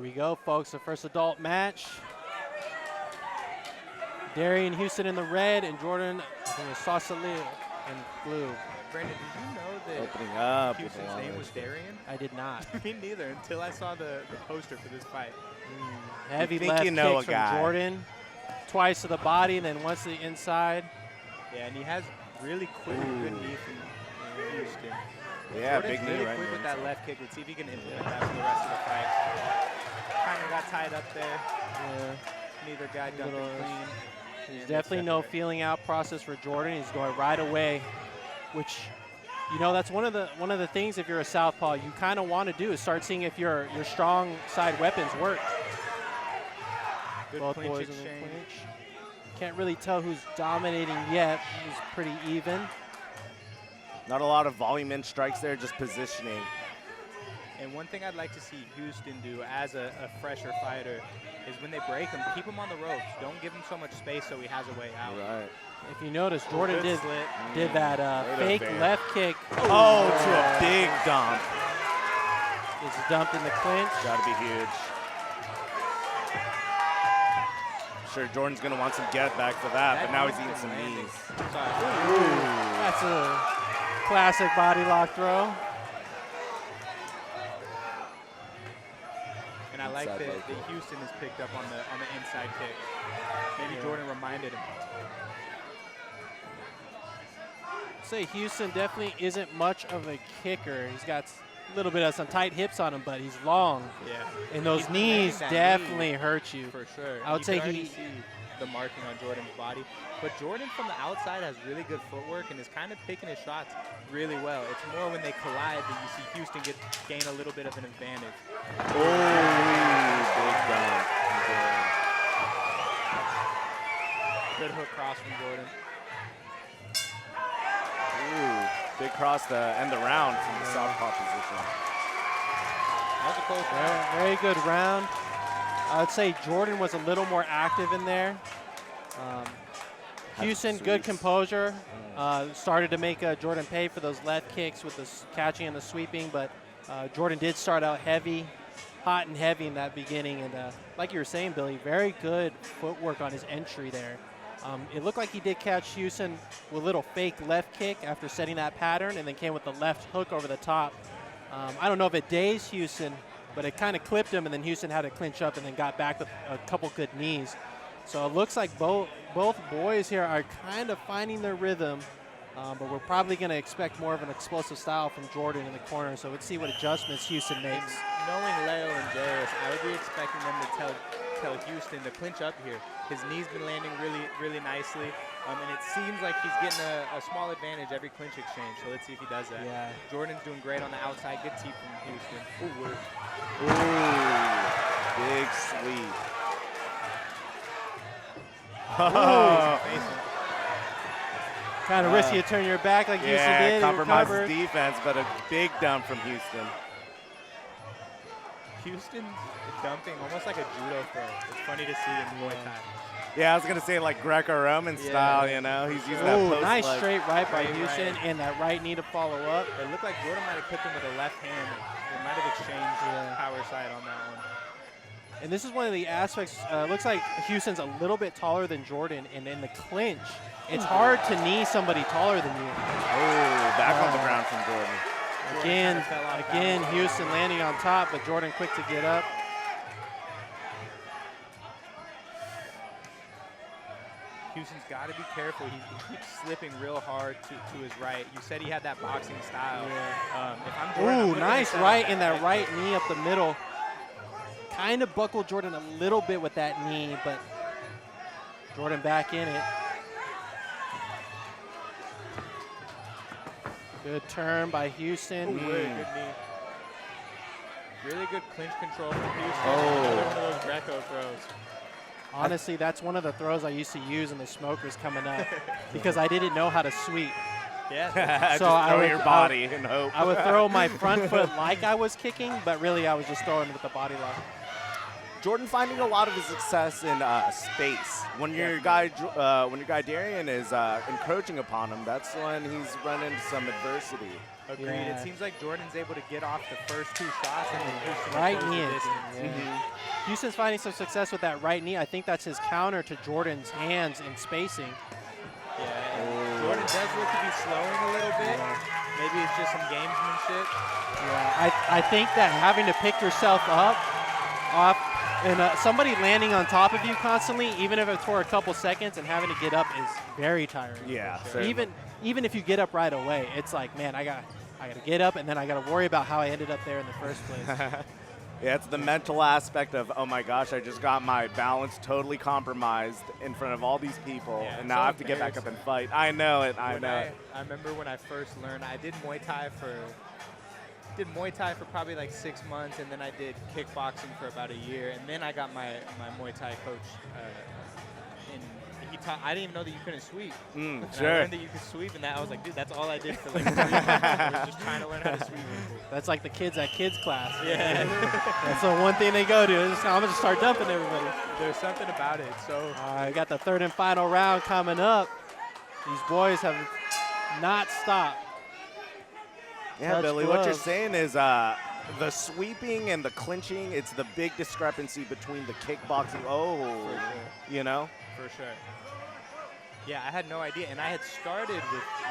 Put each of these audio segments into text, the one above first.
we go, folks. The first adult match. Darian Houston in the red and Jordan Suacillo in blue. Brandon, did you know that Opening up Houston's name was Darian? I did not. Me neither, until I saw the poster for this fight. Heavy think left you know kicks a from guy. Jordan. Twice to the body and then once to the inside. Yeah, and he has really quick and good knee from Houston. Yeah, Jordan's big knee really right quick there. with that left kick. Let's see if he can implement that for the rest of the fight. Kind of got tied up there. Yeah. Neither guy dumped it clean. There's And definitely no accepted it. feeling out process for Jordan. He's going right away, which, you know, that's one of the things if you're a southpaw you kind of want to do is start seeing if your strong side weapons work. Good Both clinch boys in the exchange. clinch. Can't really tell who's dominating yet. He's pretty even. Not a lot of volume in strikes there, just positioning. And one thing I'd like to see Houston do as a fresher fighter is when they break him, keep him on the ropes. Don't give him so much space so he has a way out. Right. If you notice, Jordan Good did that Great fake advance. left kick. Oh, to a big dump. It's dumped in the clinch. Gotta be huge. Sure, Jordan's gonna want some get back for that, but now he's eating some knees. That's a classic body lock throw. And I like Inside that low kick. Houston has picked up on the inside kick. Maybe Jordan reminded him. Say Houston definitely isn't much of a kicker. He's got a little bit of some tight hips on him, but he's long. Yeah. And those He's been knees landing that definitely knee hurt you. for sure. I would You say can already he- see the marking on Jordan's body. But Jordan from the outside has really good footwork and is kind of picking his shots really well. It's more when they collide that you see Houston gain a little bit of an advantage. Oh, big dump. Good hook cross from Jordan. Ooh, big cross to end the round from the southpaw position. That was a close round. Very good round. I would say Jordan was a little more active in there. Houston, good sweeps. composure. Started to make Jordan pay for those left kicks with the catching and the sweeping, but Jordan did start out heavy, hot and heavy in that beginning. And like you were saying, Billy, very good footwork on his entry there. It looked like he did catch Houston with a little fake left kick after setting that pattern and then came with the left hook over the top. I don't know if it dazed Houston, but it kind of clipped him, and then Houston had to clinch up and then got back with a couple good knees. So it looks like both boys here are kind of finding their rhythm, but we're probably going to expect more of an explosive style from Jordan in the corner. So let's see what adjustments Houston makes. Knowing Leo and Darius, I would be expecting them to tell Houston to clinch up here. His knee's been landing really nicely, and it seems like he's getting a small advantage every clinch exchange. So let's see if he does that. Yeah. Jordan's doing great on the outside. Good teep from Houston. Ooh, big sweep. Oh. Kind of risky to turn your back like Houston Yeah, did. He compromises recovered. defense, but a big dump from Houston. Houston's dumping almost like a judo throw. It's funny to see in Muay Thai. Yeah, I was gonna say like Greco-Roman style, you know. He's using that Ooh, post nice leg. straight right by Straight Houston right. and that right knee to follow up. It looked like Jordan might have clipped him with a left hand. They might have exchanged power side on that one. And this is one of the aspects, looks like Houston's a little bit taller than Jordan, and in the clinch, it's hard to knee somebody taller than you. Oh, back on the ground from Jordan. Again, kinda fell off again, balance. Houston landing on top, but Jordan quick to get up. Houston's got to be careful. He keeps slipping real hard to his right. You said he had that boxing style. If I'm Jordan, I'm Ooh, looking nice at right that in that leg right kick. knee up the middle. Kind of buckled Jordan a little bit with that knee, but Jordan back in it. Good turn by Houston. Ooh, good knee. Really good clinch control from Houston. Oh. Another one of those Greco throws. Honestly, that's one of the throws I used to use in the smokers coming up because I didn't know how to sweep. Yeah. Just So I throw would- your body and hope. I would throw my front foot like I was kicking, but really I was just throwing with the body lock. Jordan finding a lot of his success in space. When your guy Darian is encroaching upon him, that's when he's run into some adversity. Agreed. Yeah. It seems like Jordan's able to get off the first 2 shots and then Houston Right goes knee. the distance. Houston's finding some success with that right knee. I think that's his counter to Jordan's hands and spacing. Yeah, and Jordan does look to be slowing a little bit. Maybe it's just some gamesmanship. Yeah, I think that having to pick yourself up off and somebody landing on top of you constantly, even if it's for a couple seconds, and having to get up is very tiring. Yeah, Sure. certainly. Even if you get up right away, it's like, man, I got to get up, and then I got to worry about how I ended up there in the first place. Yeah, it's the mental aspect of, oh my gosh, I just got my balance totally compromised in front of all these people, Yeah, and it's now so I have to get back up and fight. I know it. I know it. I remember when I first learned, I did Muay Thai for probably like 6 months, and then I did kickboxing for about a year, and then I got my Muay Thai coach, and he taught. I didn't even know that you couldn't sweep. And I Sure. learned that you could sweep, and I was like, dude, that's all I did for like 3 months. I was just trying to learn how to sweep people. That's like the kids at kids class. Yeah. That's the one thing they go to. I'm going to start dumping everybody. There's something about it. So I got the third and final round coming up. These boys have not stopped. Yeah, Touch Billy, what you're gloves. saying is the sweeping and the clinching, it's the big discrepancy between the kickboxing. Oh, For sure. you know? For sure. Yeah, I had no idea, and I had started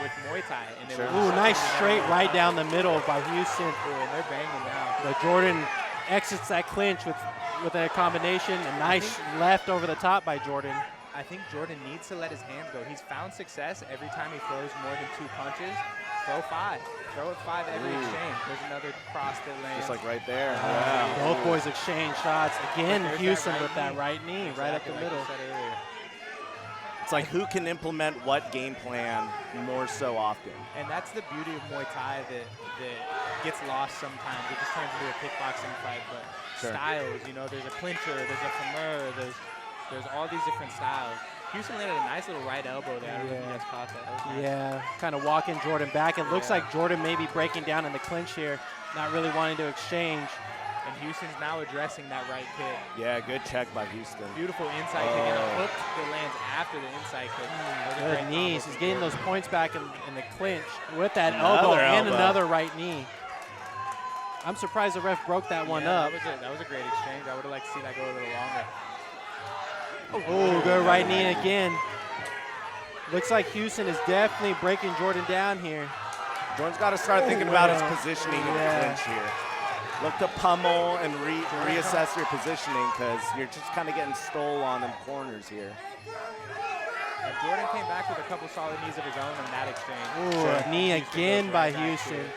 with Muay Thai, and it Sure. was Ooh, nice something straight that- right down the middle by Houston. Ooh, and they're banging now. But Jordan exits that clinch with a combination. A nice left over the top by Jordan. I think Jordan needs to let his hands go. He's found success every time he throws more than 2 punches. Throw 5. Throw it 5 every exchange. There's another cross that lands. Just like right there. Yeah. Both boys exchange shots. Again, There's that Houston right with that knee. right knee right up the Exactly like middle. you said earlier. It's like who can implement what game plan more so often. And that's the beauty of Muay Thai that gets lost sometimes. It just turns into a kickboxing fight. But Sure. styles, you know, there's a clincher, there's a femur, there's all these different styles. Houston landed a nice little right elbow there. I don't know if you Yeah. guys caught that. That was nice. Yeah, kind of walking Jordan back. It looks Yeah. like Jordan may be breaking down in the clinch here, not really wanting to exchange. And Houston's now addressing that right kick. Yeah, good check by Houston. Beautiful inside kick and a hook that lands after the inside kick. That was a Good great knees. combo He's from getting Jordan. those points back in the clinch with that Another elbow and elbow. another right knee. I'm surprised the ref broke that one Yeah, up. That was a great exchange. I would have liked to see that go a little longer. Oh, good right knee again. Looks like Houston is definitely breaking Jordan down here. Jordan's got to start thinking about his positioning in the Yeah. clinch here. Look to pummel and reassess your positioning because you're just kind of getting stole on in corners here. And Jordan came back with a couple solid knees of his own in that exchange. Ooh, a knee Houston again goes by right back to Houston. it.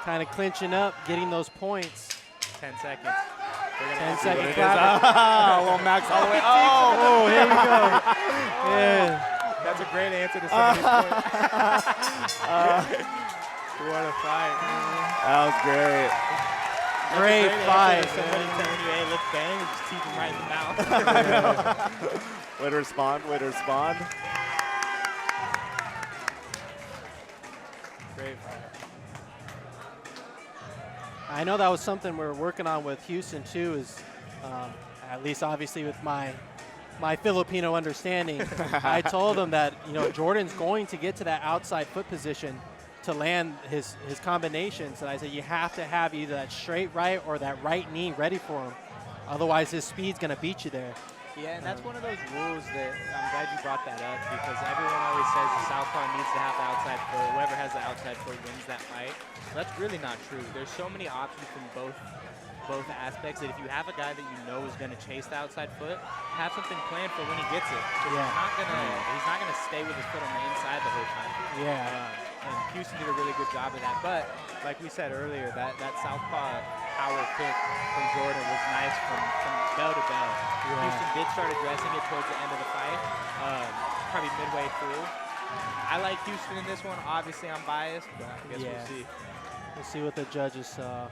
Kind of clinching up, getting those points. 10 seconds. They're gonna 10 have to second do it. clap. Little Max Holloway. Oh! Oh, here we go. Yeah. That's a great answer to somebody's point. What a fight. That was great. That's a Great answer fight, to somebody man. telling you, hey, let's bang, and just keep him right in the mouth. Way to respond, way to respond. Great fight. I know that was something we're working on with Houston too, is at least obviously with my Filipino understanding. I told him that, you know, Jordan's going to get to that outside foot position to land his combinations, and I said you have to have either that straight right or that right knee ready for him. Otherwise his speed's gonna beat you there. Yeah, and that's one of those rules that I'm glad you brought that up, because everyone always says the southpaw needs to have the outside foot. Whoever has the outside foot wins that fight. That's really not true. There's so many options from both aspects that if you have a guy that you know is going to chase the outside foot, have something planned for when he gets it. 'Cause he's not gonna stay with his foot on the inside the whole time. Yeah. And Houston did a really good job of that. But like we said earlier, that southpaw power kick from Jordan was nice from bell to bell. Houston did start addressing it towards the end of the fight, probably midway through. I like Houston in this one. Obviously, I'm biased, but I guess we'll see. We'll see what the judges saw.